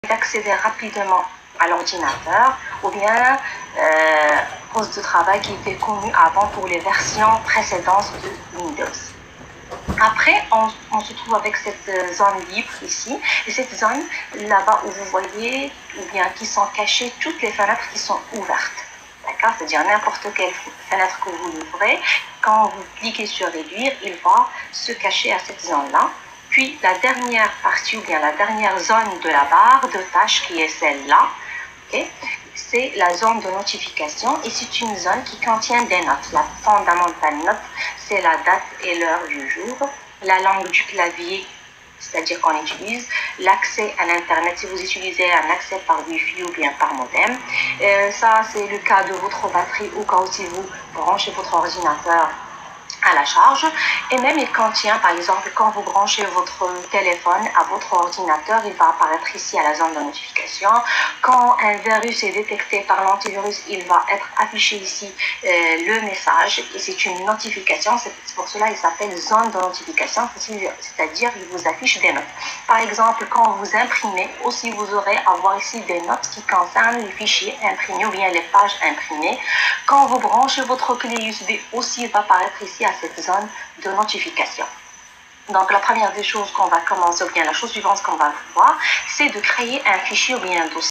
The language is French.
d'accéder rapidement à l'ordinateur ou bien poste de travail qui était connu avant pour les versions précédentes de Windows. Après, on se trouve avec cette zone libre ici, et cette zone là-bas où vous voyez, ou bien qui sont cachées toutes les fenêtres qui sont ouvertes. D'accord? C'est-à-dire n'importe quelle fenêtre que vous ouvrez, quand vous cliquez sur réduire, il va se cacher à cette zone-là. Puis la dernière partie ou bien la dernière zone de la barre de tâches qui est celle-là, okay? C'est la zone de notification et c'est une zone qui contient des notes. La fondamentale note, c'est la date et l'heure du jour, la langue du clavier, c'est-à-dire qu'on utilise, l'accès à l'internet si vous utilisez un accès par Wi-Fi ou bien par modem. Ça, c'est le cas de votre batterie ou quand si vous branchez votre ordinateur à la charge, et même il contient, par exemple, quand vous branchez votre téléphone à votre ordinateur, il va apparaître ici à la zone de notification. Quand un virus est détecté par l'antivirus, il va être affiché ici le message, et c'est une notification, c'est pour cela il s'appelle zone de notification, c'est-à-dire il vous affiche des notes. Par exemple, quand vous imprimez, aussi vous aurez à voir ici des notes qui concernent les fichiers imprimés ou bien les pages imprimées. Quand vous branchez votre clé USB, aussi il va apparaître ici à cette zone de notification. Donc la première des choses qu'on va commencer, ou bien la chose suivante qu'on va voir, c'est de créer un fichier ou bien un dossier.